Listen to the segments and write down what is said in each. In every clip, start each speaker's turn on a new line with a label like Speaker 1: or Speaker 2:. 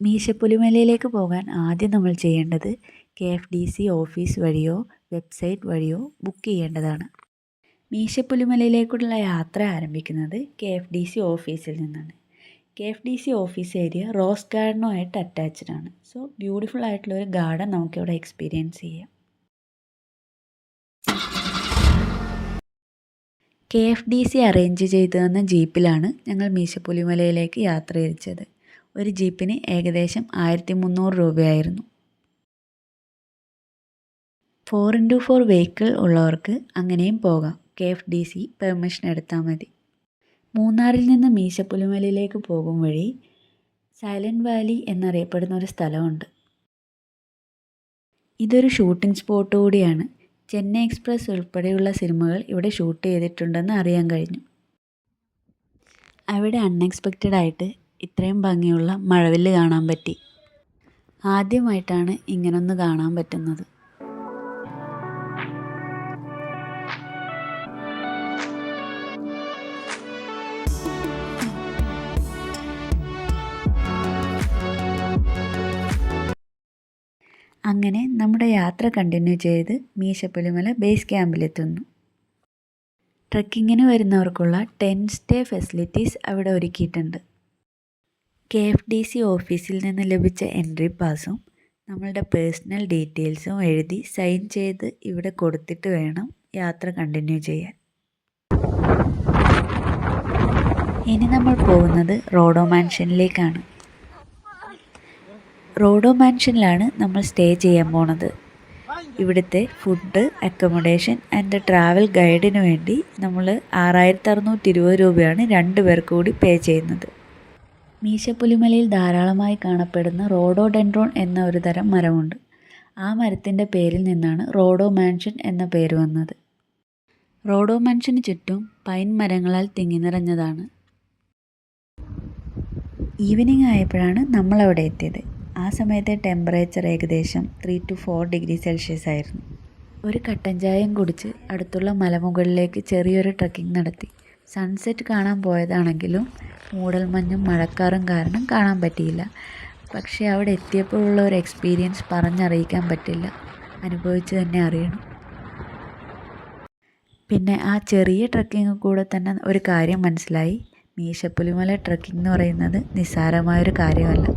Speaker 1: മീശപ്പുലിമലയിലേക്ക് പോകാൻ ആദ്യം നമ്മൾ ചെയ്യേണ്ടത് KFDC ഓഫീസ് വഴിയോ വെബ്സൈറ്റ് വഴിയോ ബുക്ക് ചെയ്യേണ്ടതാണ്. മീശപ്പുലിമലയിലേക്കുള്ള യാത്ര ആരംഭിക്കുന്നത് KFDC ഓഫീസിൽ നിന്നാണ്. KFDC ഓഫീസ് ഏരിയ റോസ് ഗാർഡനുമായിട്ട് അറ്റാച്ച്ഡ് ആണ്. സോ ബ്യൂട്ടിഫുൾ ആയിട്ടുള്ള ഒരു ഗാർഡൻ നമുക്കിവിടെ എക്സ്പീരിയൻസ് ചെയ്യാം. KFDC അറേഞ്ച് ചെയ്തു തന്ന ജീപ്പിലാണ് ഞങ്ങൾ മീശപ്പുലിമലയിലേക്ക് യാത്ര തിരിച്ചത്. ഒരു ജീപ്പിന് ഏകദേശം 1300 രൂപയായിരുന്നു. 4x4 വെഹിക്കിൾ ഉള്ളവർക്ക് അങ്ങനെയും പോകാം. KFDC പെർമിഷൻ എടുത്താൽ മതി. മൂന്നാറിൽ നിന്ന് മീശപ്പുലിമലയിലേക്ക് പോകും വഴി സൈലൻറ്റ് വാലി എന്നറിയപ്പെടുന്ന ഒരു സ്ഥലമുണ്ട്. ഇതൊരു ഷൂട്ടിംഗ് സ്പോട്ട് കൂടിയാണ്. ചെന്നൈ എക്സ്പ്രസ് ഉൾപ്പെടെയുള്ള സിനിമകൾ ഇവിടെ ഷൂട്ട് ചെയ്തിട്ടുണ്ടെന്ന് അറിയാൻ കഴിഞ്ഞു. അവിടെ അൺഎക്സ്പെക്റ്റഡ് ആയിട്ട് ഇത്രയും ഭംഗിയുള്ള മഴവില്ല് കാണാൻ പറ്റി. ആദ്യമായിട്ടാണ് ഇങ്ങനൊന്ന് കാണാൻ പറ്റുന്നത്. അങ്ങനെ നമ്മുടെ യാത്ര കണ്ടിന്യൂ ചെയ്ത് മീശപ്പുലിമല ബേസ് ക്യാമ്പിലെത്തുന്നു. ട്രെക്കിങ്ങിന് വരുന്നവർക്കുള്ള 10 സ്റ്റേ ഫെസിലിറ്റീസ് അവിടെ ഒരുക്കിയിട്ടുണ്ട്. KFDC ഓഫീസിൽ നിന്ന് ലഭിച്ച എൻട്രി പാസും നമ്മളുടെ പേഴ്സണൽ ഡീറ്റെയിൽസും എഴുതി സൈൻ ചെയ്ത് ഇവിടെ കൊടുത്തിട്ട് വേണം യാത്ര കണ്ടിന്യൂ ചെയ്യാൻ. ഇനി നമ്മൾ പോകുന്നത് റോഡോ മാൻഷനിലേക്കാണ്. റോഡോ മാൻഷനിലാണ് നമ്മൾ സ്റ്റേ ചെയ്യാൻ പോണത്. ഇവിടുത്തെ ഫുഡ്, അക്കോമഡേഷൻ ആൻഡ് ട്രാവൽ ഗൈഡിന് വേണ്ടി നമ്മൾ 6620 രൂപയാണ് 2 പേർക്ക് കൂടി പേ ചെയ്യുന്നത്. മീശപ്പുലിമലയിൽ ധാരാളമായി കാണപ്പെടുന്ന റോഡോഡെൻഡ്രോൺ എന്ന ഒരു തരം മരമുണ്ട്. ആ മരത്തിൻ്റെ പേരിൽ നിന്നാണ് റോഡോ മാൻഷൻ എന്ന പേര് വന്നത്. റോഡോ മാൻഷന് ചുറ്റും പൈൻ മരങ്ങളാൽ തിങ്ങി നിറഞ്ഞതാണ്. ഈവനിങ് ആയപ്പോഴാണ് നമ്മളവിടെ എത്തിയത്. ആ സമയത്തെ ടെമ്പറേച്ചർ ഏകദേശം 3 to 4 ഡിഗ്രി സെൽഷ്യസ് ആയിരുന്നു. ഒരു കട്ടൻ ചായയും കുടിച്ച് അടുത്തുള്ള മലമുകളിലേക്ക് ചെറിയൊരു ട്രക്കിംഗ് നടത്തി. സൺസെറ്റ് കാണാൻ പോയതാണെങ്കിലും മൂടൽമഞ്ഞും മഴക്കാറും കാരണം കാണാൻ പറ്റിയില്ല. പക്ഷേ അവിടെ എത്തിയപ്പോഴുള്ള ഒരു എക്സ്പീരിയൻസ് പറഞ്ഞറിയിക്കാൻ പറ്റില്ല. അനുഭവിച്ച് തന്നെ അറിയണം. പിന്നെ ആ ചെറിയ ട്രക്കിംഗ് കൂടെ തന്നെ ഒരു കാര്യം മനസ്സിലായി. മീശപ്പുലിമല ട്രക്കിംഗ് എന്ന് പറയുന്നത് നിസ്സാരമായൊരു കാര്യമല്ല.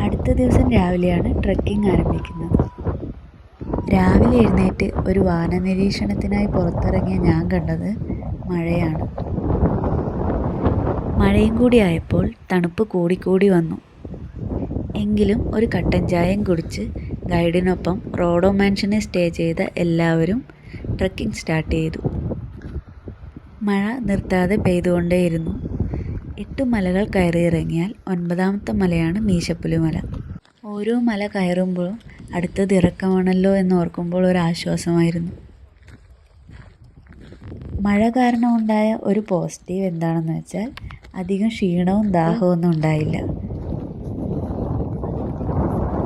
Speaker 1: അടുത്ത ദിവസം രാവിലെയാണ് ട്രക്കിംഗ് ആരംഭിക്കുന്നത്. രാവിലെ എഴുന്നേറ്റ് ഒരു വാനനിരീക്ഷണത്തിനായി പുറത്തിറങ്ങിയ ഞാൻ കണ്ടത് മഴയാണ്. മഴയും കൂടി ആയപ്പോൾ തണുപ്പ് കൂടിക്കൂടി വന്നു. എങ്കിലും ഒരു കട്ടൻ ചായയും കുടിച്ച് ഗൈഡിനൊപ്പം റോഡോ മാൻഷനിൽ സ്റ്റേ ചെയ്ത എല്ലാവരും ട്രക്കിംഗ് സ്റ്റാർട്ട് ചെയ്തു. മഴ നിർത്താതെ പെയ്തുകൊണ്ടേയിരുന്നു. 8 മലകൾ കയറിയിറങ്ങിയാൽ 9ാമത്തെ മലയാണ് മീശപ്പുലിമല. ഓരോ മല കയറുമ്പോഴും അടുത്തത് ഇറക്കമാണല്ലോ എന്നോർക്കുമ്പോൾ ഒരു ആശ്വാസമായിരുന്നു. മഴ കാരണം ഉണ്ടായ ഒരു പോസിറ്റീവ് എന്താണെന്ന് വെച്ചാൽ അധികം ക്ഷീണവും ദാഹവും ഒന്നും ഉണ്ടായില്ല.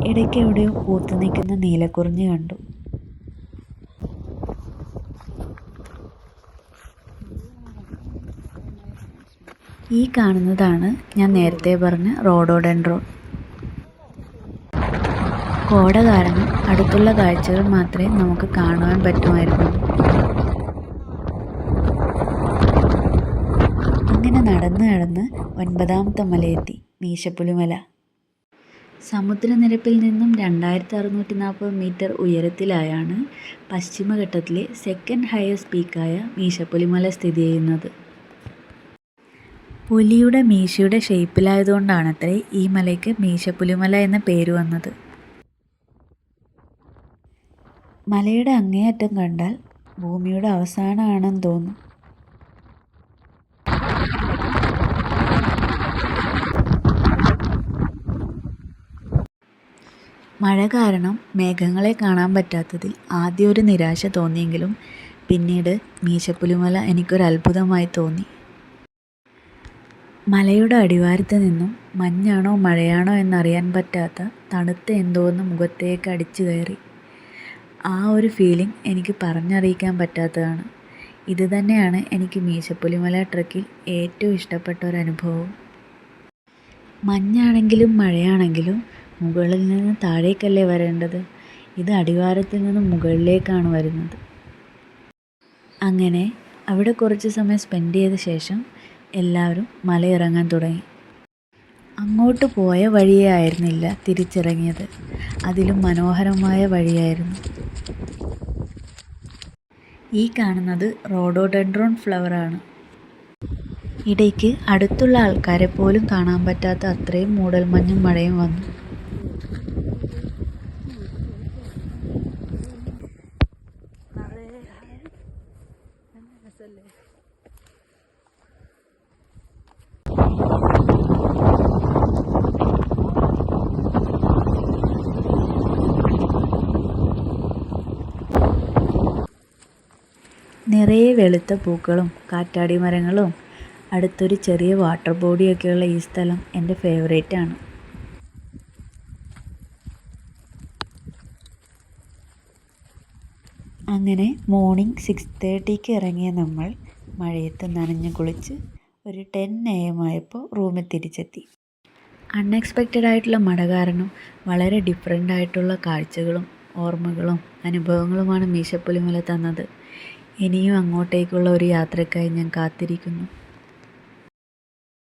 Speaker 1: ഇടയ്ക്ക് എവിടെയോ പൂത്തു നിൽക്കുന്ന നീലക്കുറിഞ്ഞി കണ്ടു. ഈ കാണുന്നതാണ് ഞാൻ നേരത്തെ പറഞ്ഞ റോഡോഡെൻഡ്രോൺ. കോട കാരണം അടുത്തുള്ള കാഴ്ചകൾ മാത്രമേ നമുക്ക് കാണുവാൻ പറ്റുമായിരുന്നു. അങ്ങനെ നടന്ന് 9ാമത്തെ മലയെത്തി, മീശപ്പുലിമല. സമുദ്രനിരപ്പിൽ നിന്നും 2640 മീറ്റർ ഉയരത്തിലായാണ് പശ്ചിമഘട്ടത്തിലെ സെക്കൻഡ് ഹയസ്റ്റ് പീക്കായ മീശപ്പുലിമല സ്ഥിതി ചെയ്യുന്നത്. പുലിയുടെ മീശയുടെ ഷേപ്പിലായതുകൊണ്ടാണത്രേ ഈ മലയ്ക്ക് മീശപ്പുലിമല എന്ന പേര് വന്നത്. മലയുടെ അങ്ങേയറ്റം കണ്ടാൽ ഭൂമിയുടെ അവസാനമാണെന്ന് തോന്നും. മഴ കാരണം മേഘങ്ങളെ കാണാൻ പറ്റാത്തതിൽ ആദ്യം ഒരു നിരാശ തോന്നിയെങ്കിലും പിന്നീട് മീശപ്പുലിമല എനിക്കൊരു അത്ഭുതമായി തോന്നി. മലയുടെ അടിവാരത്ത് നിന്നും മഞ്ഞാണോ മഴയാണോ എന്നറിയാൻ പറ്റാത്ത തണുത്ത എന്തോന്ന് മുഖത്തേക്ക് അടിച്ചു കയറി. ആ ഒരു ഫീലിംഗ് എനിക്ക് പറഞ്ഞറിയിക്കാൻ പറ്റാത്തതാണ്. ഇത് തന്നെയാണ് എനിക്ക് മീശപ്പുലിമല ട്രക്കിൽ ഏറ്റവും ഇഷ്ടപ്പെട്ട ഒരനുഭവം. മഞ്ഞാണെങ്കിലും മഴയാണെങ്കിലും മുകളിൽ നിന്ന് താഴേക്കല്ലേ വരേണ്ടത്. ഇത് അടിവാരത്തിൽ നിന്ന് മുകളിലേക്കാണ് വരുന്നത്. അങ്ങനെ അവിടെ കുറച്ച് സമയം സ്പെൻഡ് ചെയ്ത ശേഷം എല്ലാവരും മലയിറങ്ങാൻ തുടങ്ങി. അങ്ങോട്ട് പോയ വഴിയേ ആയിരുന്നില്ല തിരിച്ചിറങ്ങിയത്. അതിലും മനോഹരമായ വഴിയായിരുന്നു. ഈ കാണുന്നത് റോഡോഡെൻഡ്രോൺ ഫ്ലവറാണ്. ഇടയ്ക്ക് അടുത്തുള്ള ആൾക്കാരെ പോലും കാണാൻ പറ്റാത്ത അത്രയും മൂടൽമഞ്ഞും മഴയും വന്നു. നിറയെ വെളുത്ത പൂക്കളും കാറ്റാടി മരങ്ങളും അടുത്തൊരു ചെറിയ വാട്ടർ ബോഡിയൊക്കെയുള്ള ഈ സ്ഥലം എൻ്റെ ഫേവറേറ്റ് ആണ്. അങ്ങനെ മോർണിംഗ് 6:30 ഇറങ്ങിയ നമ്മൾ മഴയത്ത് നനഞ്ഞു കുളിച്ച് ഒരു 10 AM ആയപ്പോൾ റൂമിൽ തിരിച്ചെത്തി. അൺഎക്സ്പെക്റ്റഡ് ആയിട്ടുള്ള മഴ കാരണം വളരെ ഡിഫറെൻ്റ് ആയിട്ടുള്ള കാഴ്ചകളും ഓർമ്മകളും അനുഭവങ്ങളുമാണ് മീശപ്പുലിമല തന്നത്. ഇനിയും അങ്ങോട്ടേക്കുള്ള ഒരു യാത്രയ്ക്കായി ഞാൻ കാത്തിരിക്കുന്നു.